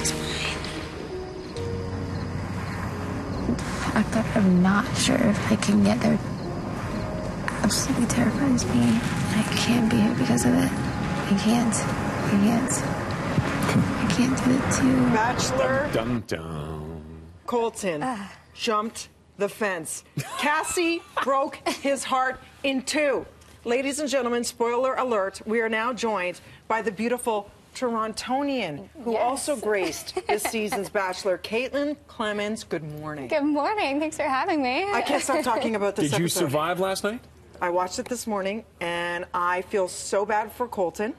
his mind. The fact that I'm not sure if I can get there absolutely terrifies me. I can't be here because of it. I can't do it too. Bachelor. Dun, dun. Colton jumped the fence. Cassie broke his heart in two. Ladies and gentlemen, spoiler alert, we are now joined by the beautiful Torontonian who also graced this season's Bachelor, Caitlin Clemmens. Good morning. Good morning. Thanks for having me. I can't stop talking about this Did you episode. survive last night? I watched it this morning, and I feel so bad for Colton.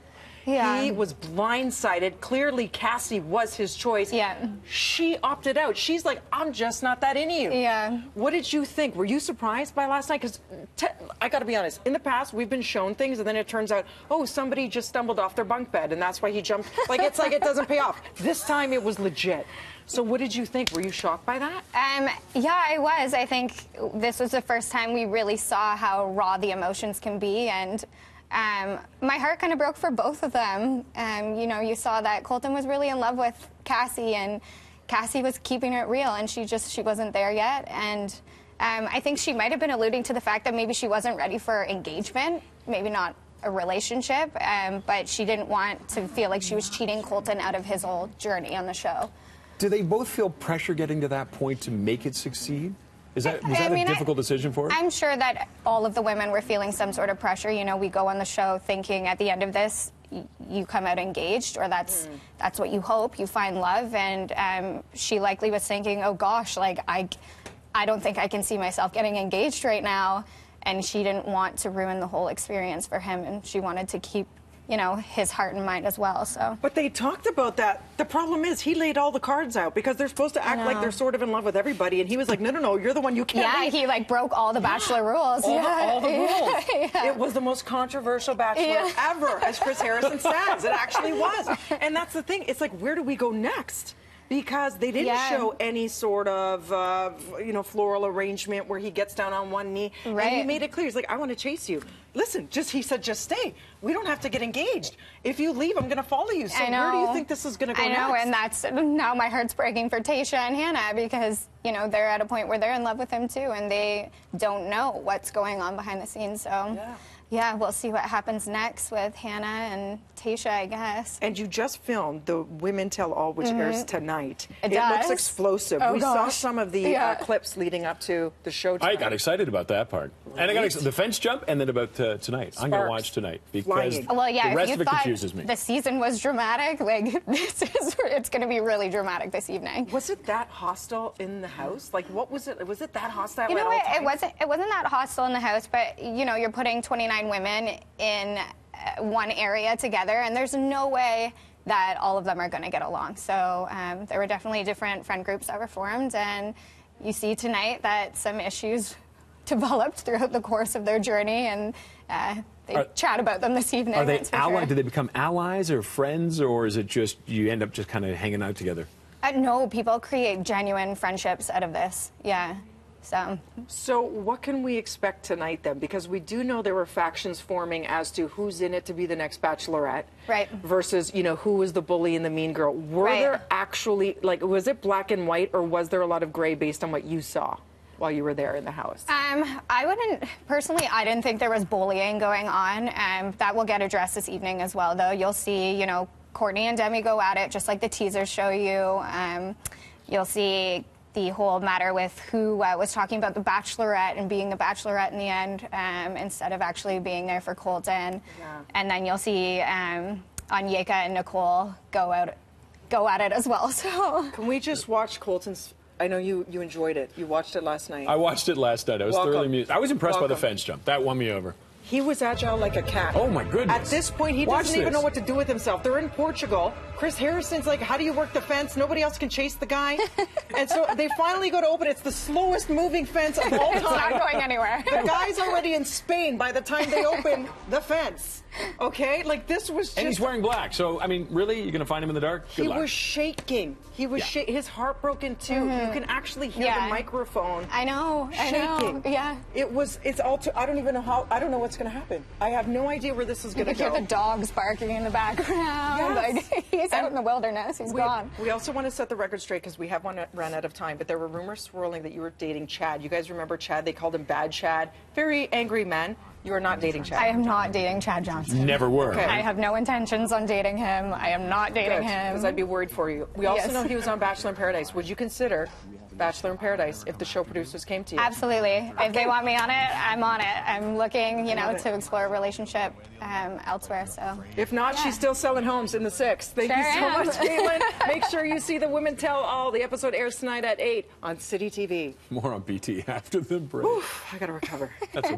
Yeah. He was blindsided. Clearly, Cassie was his choice. Yeah. She opted out. She's like, I'm just not that into you. Yeah. What did you think? Were you surprised by last night? Because I got to be honest, in the past, we've been shown things, and then it turns out, oh, somebody just stumbled off their bunk bed, and that's why he jumped. Like it doesn't pay off. This time, it was legit. So what did you think? Were you shocked by that? Yeah, I was. I think this was the first time we really saw how raw the emotions can be, and my heart kind of broke for both of them. You know, you saw that Colton was really in love with Cassie, and Cassie was keeping it real, and she wasn't there yet. And I think she might have been alluding to the fact that maybe she wasn't ready for engagement, maybe not a relationship, but she didn't want to feel like she was cheating Colton out of his whole journey on the show. Do they both feel pressure getting to that point to make it succeed? Was that a difficult decision for her? I'm sure that all of the women were feeling some sort of pressure. You know, we go on the show thinking at the end of this, you come out engaged, or that's what you hope, you find love. And she likely was thinking, oh gosh, like I don't think I can see myself getting engaged right now. And she didn't want to ruin the whole experience for him, and she wanted to keep, you know, his heart and mind as well. So. But they talked about that. The problem is he laid all the cards out because they're supposed to act like they're sort of in love with everybody, and he was like, no, you're the one you can't leave. He like broke all the Bachelor rules. All the rules. It was the most controversial Bachelor ever, as Chris Harrison says. It actually was. And that's the thing. It's like, where do we go next? Because they didn't show any sort of, you know, floral arrangement where he gets down on one knee. Right. And he made it clear. He's like, I want to chase you. Listen, he said, just stay. We don't have to get engaged. If you leave, I'm going to follow you. So where do you think this is going to go next? I know, and that's, now my heart's breaking for Tayshia and Hannah because, you know, they're at a point where they're in love with him too, and they don't know what's going on behind the scenes. So, yeah, we'll see what happens next with Hannah and Tayshia, I guess. And you just filmed the Women Tell All, which airs tonight. It looks explosive. Oh, we saw some of the clips leading up to the show tonight. I got excited about that part. And I got the fence jump, and then about tonight. I'm going to watch tonight because the rest of it confuses me. The season was dramatic. Like, it's going to be really dramatic this evening. Was it that hostile in the house? Like, what was it? Was it that hostile? You know what? It wasn't that hostile in the house, but you know, you're putting 29 women in one area together, and there's no way that all of them are going to get along. So there were definitely different friend groups that were formed, and you see tonight that some issues developed throughout the course of their journey, and they chat about them this evening. Are they allies? Do they become allies or friends, or is it just you end up just kind of hanging out together? No, people create genuine friendships out of this. Yeah. So what can we expect tonight then? Because we do know there were factions forming as to who's in it to be the next Bachelorette. Right. Versus, you know, who was the bully and the mean girl. Were there actually, like, was it black and white, or was there a lot of gray based on what you saw while you were there in the house? Personally, I didn't think there was bullying going on. That will get addressed this evening as well, though. You'll see, you know, Courtney and Demi go at it, just like the teasers show you. You'll see the whole matter with who was talking about the Bachelorette and being the Bachelorette in the end, instead of actually being there for Colton. And then you'll see Onyeka and Nicole go at it as well. So can we just watch Colton's? I know you enjoyed it. You watched it last night. I watched it last night. I was thoroughly amused. I was impressed by the fence jump. That won me over. He was agile like a cat. Oh, my goodness. At this point, he doesn't even know what to do with himself. They're in Portugal. Chris Harrison's like, how do you work the fence? Nobody else can chase the guy. And so they finally go to open. It's the slowest moving fence of all time. It's not going anywhere. The guy's already in Spain by the time they open the fence. Okay? Like, this was just... And he's wearing black. So, I mean, really? You're going to find him in the dark? Good luck. He was shaking. He was his heart broke in two. You can actually hear the microphone. I know. Shaking. Yeah. It's all too... I don't know what's what's going to happen. I have no idea where this is going to go. You hear the dogs barking in the background. Yes. Like, he's out in the wilderness. He's gone. We also want to set the record straight because we have run out of time, but there were rumors swirling that you were dating Chad. You guys remember Chad? They called him Bad Chad. Very angry man. You are not dating Chad. I am not dating Chad Johnson. Never were. Okay. I have no intentions on dating him. I am not dating him. Because I'd be worried for you. We also know he was on Bachelor in Paradise. Would you consider Bachelor in Paradise if the show producers came to you? Absolutely. Okay. If they want me on it, I'm on it. I'm looking, to explore a relationship elsewhere. So if not, she's still selling homes in the 6th. Thank you so much, Caitlin. Make sure you see The Women Tell All. The episode airs tonight at 8 on City TV. More on BT after the break. I got to recover. That's